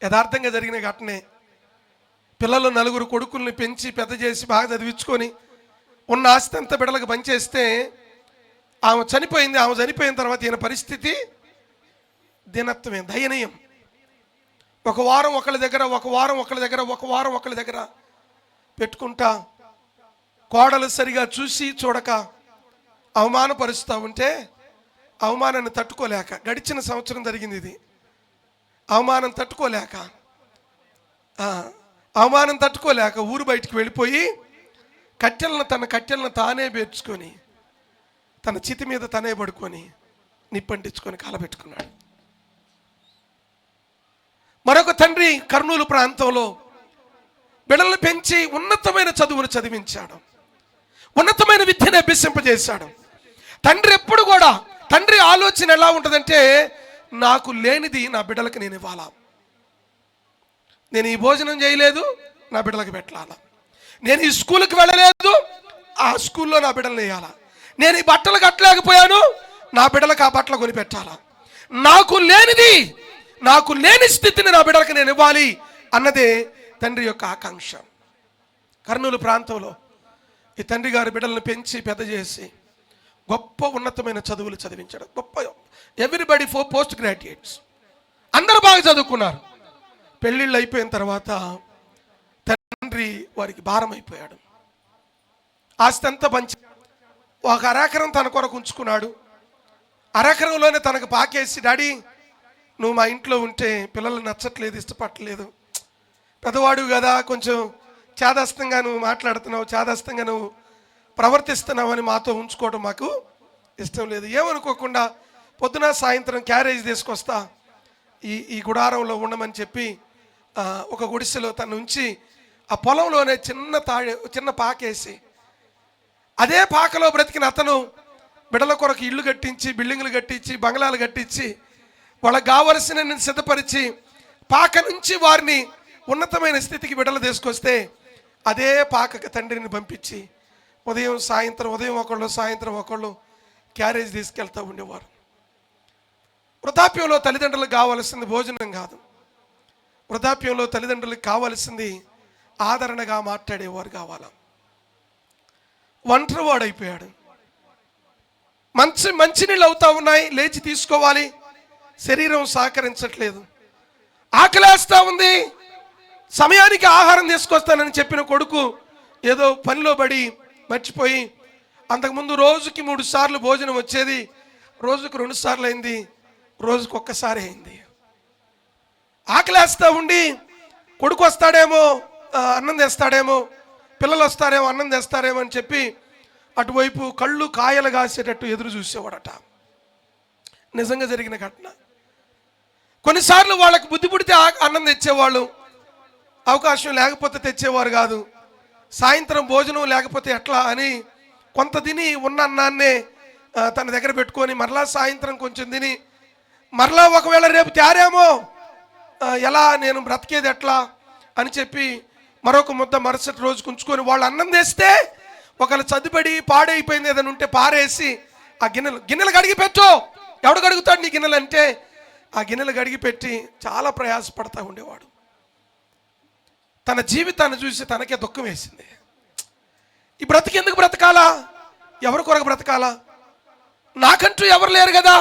యథార్థంగా జరిగిన ఘటనే. పిల్లలు 4 కొడుకుల్ని పెంచి పెద్ద చేసి బాగా చదివించుకొని ఉన్న ఆస్తి అంతా బిడ్డలకు పనిచేస్తే ఆమె చనిపోయింది. ఆమె చనిపోయిన తర్వాత ఈయన పరిస్థితి దీనత్వమే, దయనీయం. ఒక వారం ఒకళ్ళ దగ్గర, ఒక వారం ఒకళ్ళ దగ్గర, ఒక వారం ఒకళ్ళ దగ్గర పెట్టుకుంటా కోడలు సరిగా చూసి చూడక అవమానపరుస్తూ ఉంటే అవమానాన్ని తట్టుకోలేక, గడిచిన సంవత్సరం జరిగింది ఇది, అవమానం తట్టుకోలేక ఊరు బయటికి వెళ్ళిపోయి తన కట్టెలను తానే పేర్చుకొని తన చితి మీద తనే పడుకొని నిప్పంటించుకొని కాలబెట్టుకున్నాడు. మరొక తండ్రి కర్నూలు ప్రాంతంలో బిడ్డలను పెంచి ఉన్నతమైన చదువును చదివించాడు, ఉన్నతమైన విద్యను అభ్యసింపజేశాడు. తండ్రి ఎప్పుడు కూడా, తండ్రి ఆలోచన ఎలా ఉంటుందంటే, నాకు లేనిది నా బిడ్డలకు నేను ఇవ్వాలా, నేను ఈ భోజనం చేయలేదు నా బిడ్డలకు పెట్టాలా, నేను ఈ స్కూల్కి వెళ్ళలేదు ఆ స్కూల్లో నా బిడ్డలను వేయాలా, నేను ఈ బట్టలు కట్టలేకపోయాను నా బిడ్డలకు ఆ బట్టలు కొనిపెట్టాలా, నాకు లేని స్థితిని నా బిడ్డలకు నేను ఇవ్వాలి అన్నదే తండ్రి యొక్క ఆకాంక్ష. కర్నూలు ప్రాంతంలో ఈ తండ్రి గారి బిడ్డలను పెంచి పెద్ద చేసి గొప్ప ఉన్నతమైన చదువులు చదివించాడు. గొప్ప ఎవ్రీబడి పోస్ట్ గ్రాడ్యుయేట్స్ అందరూ బాగా చదువుకున్నారు. పెళ్ళిళ్ళు అయిపోయిన తర్వాత తండ్రి వారికి భారం అయిపోయాడు. ఆస్తి అంతా పంచి ఒక అరెకరం తన కొరకు ఉంచుకున్నాడు. అరెకరంలోనే తనకు పాకేసి, డాడీ నువ్వు మా ఇంట్లో ఉంటే పిల్లలు నచ్చట్లేదు, ఇష్టపడలేదు, పెద్దవాడు కదా, కొంచెం చాదస్తంగా నువ్వు మాట్లాడుతున్నావు, చాదస్తంగా నువ్వు ప్రవర్తిస్తున్నావు అని మాతో ఉంచుకోవడం మాకు ఇష్టం లేదు. ఏమనుకోకుండా పొద్దున సాయంత్రం క్యారేజ్ తీసుకొస్తా ఈ గుడారంలో ఉండమని చెప్పి ఒక గుడిసెలో తను ఉంచి ఆ పొలంలోనే చిన్న పాకేసి, అదే పాకలో బ్రతికిన అతను బిడ్డల కొరకు ఇళ్ళు కట్టించి, బిల్డింగ్లు కట్టించి, బంగ్లాలు కట్టించి, వాళ్ళకి కావలసిన సిద్ధపరిచి పాక నుంచి వారిని ఉన్నతమైన స్థితికి బిడ్డలు తీసుకొస్తే అదే పాకకి తండ్రిని పంపించి ఉదయం ఒకళ్ళు సాయంత్రం ఒకళ్ళు క్యారేజ్ తీసుకెళ్తూ ఉండేవారు. వృద్ధాప్యంలో తల్లిదండ్రులకు కావాల్సింది భోజనం కాదు, వృద్ధాప్యంలో తల్లిదండ్రులకు కావాల్సింది ఆదరణగా మాట్లాడేవారు కావాలా. ఒంటరివాడైపోయాడు. మంచినీళ్ళు అవుతా ఉన్నాయి, లేచి తీసుకోవాలి, శరీరం సహకరించట్లేదు. ఆకలేస్తా ఉంది, సమయానికి ఆహారం తీసుకొస్తానని చెప్పిన కొడుకు ఏదో పనిలో పడి మర్చిపోయి, అంతకుముందు రోజుకి 3 సార్లు భోజనం వచ్చేది, రోజుకు 2 సార్లు అయింది, రోజుకు 1 సారి అయింది. ఆకలేస్తా ఉండి కొడుకు వస్తాడేమో అన్నం తెస్తాడేమో, పిల్లలు వస్తారేమో అన్నం తెస్తారేమో అని చెప్పి అటువైపు కళ్ళు కాయలు కాసేటట్టు ఎదురు చూసేవాడట. నిజంగా జరిగిన ఘటన. కొన్నిసార్లు వాళ్ళకి బుద్ధి పుడితే అన్నం తెచ్చేవాళ్ళు, అవకాశం లేకపోతే తెచ్చేవారు కాదు. సాయంత్రం భోజనం లేకపోతే ఎట్లా అని కొంత తిని ఉన్న అన్నాన్నే తన దగ్గర పెట్టుకొని మరలా సాయంత్రం కొంచెం తిని మరలా ఒకవేళ రేపు తేరేమో ఎలా, నేను బ్రతికేది ఎట్లా అని చెప్పి మరొక ముద్ద మరుసటి రోజు ఉంచుకొని వాళ్ళు అన్నం తెస్తే ఒకళ్ళు చదువుబడి పాడైపోయింది ఏదైనా ఉంటే పారేసి ఆ గిన్నెలు కడిగి పెట్టు, ఎవడు కడుగుతాడు నీ గిన్నెలు అంటే ఆ గిన్నెలు కడిగి పెట్టి చాలా ప్రయాసపడతా ఉండేవాడు. తన జీవితాన్ని చూసి తనకే దుఃఖం వేసింది. ఈ బ్రతికి ఎందుకు బ్రతకాలా, ఎవరి కొరకు బ్రతకాలా, నాకంటూ ఎవరు లేరు కదా,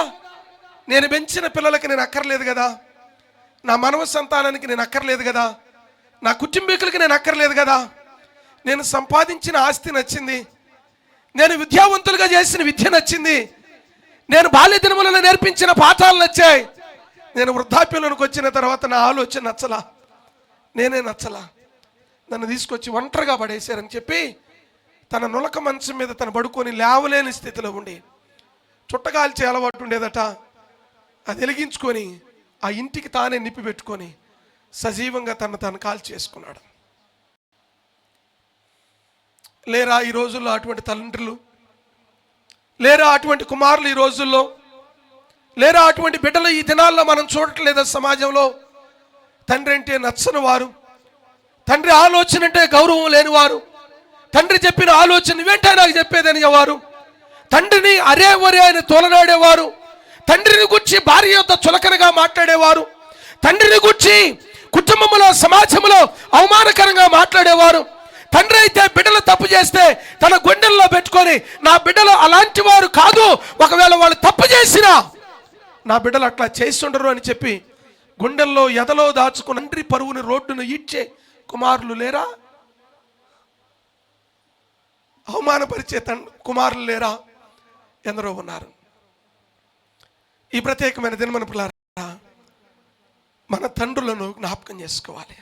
నేను పెంచిన పిల్లలకి నేను అక్కర్లేదు కదా, నా మనవ సంతానానికి నేను అక్కర్లేదు కదా, నా కుటుంబీకులకి నేను అక్కర్లేదు కదా, నేను సంపాదించిన ఆస్తి నచ్చింది, నేను విద్యావంతులుగా చేసిన విద్య నచ్చింది, నేను బాల్య దినములలో నేర్పించిన పాఠాలు నచ్చాయి, నేను వృద్ధాప్యంలోకి వచ్చిన తర్వాత నా ఆలోచన నచ్చలా, నేనే నచ్చలా, నన్ను తీసుకొచ్చి ఒంటరిగా పడేశారని చెప్పి తన నులక మంచం మీద తను పడుకొని లేవలేని స్థితిలో ఉండి చుట్టకాల్చే అలవాటు ఉండేదట. అది వెలిగించుకొని ఆ ఇంటికి తానే నిప్పి పెట్టుకొని సజీవంగా తను కాల్ చేసుకున్నాడు. లేరా ఈ రోజుల్లో అటువంటి తండ్రులు, లేరా అటువంటి కుమారులు ఈ రోజుల్లో, లేరా అటువంటి బిడ్డలు ఈ దినాల్లో మనం చూడట్లేదా సమాజంలో? తండ్రి అంటే నచ్చని వారు, తండ్రి ఆలోచన అంటే గౌరవం లేనివారు, తండ్రి చెప్పిన ఆలోచన వెంటనే నాకు చెప్పేదని వారు, తండ్రిని అరే ఒరే అని తోలనాడేవారు, తండ్రిని గురించి భార్య యొక్క చులకనగా మాట్లాడేవారు, తండ్రిని గురించి కుటుంబంలో, సమాజంలో అవమానకరంగా మాట్లాడేవారు. తండ్రి అయితే బిడ్డలు తప్పు చేస్తే తన గుండెల్లో పెట్టుకొని నా బిడ్డలు అలాంటి వారు కాదు, ఒకవేళ వాళ్ళు తప్పు చేసినా నా బిడ్డలు అట్లా చేస్తుండరు అని చెప్పి గుండెల్లో ఎదలో దాచుకుని తండ్రి పరువుని రోడ్డును ఈడ్చే కుమారులు లేరా? అవమానపరిచే కుమారులు లేరా? ఎందరో ఉన్నారు. ఈ ప్రత్యేకమైన దినమన పిల్లరా, మన తండ్రులను జ్ఞాపకం చేసుకోవాలి.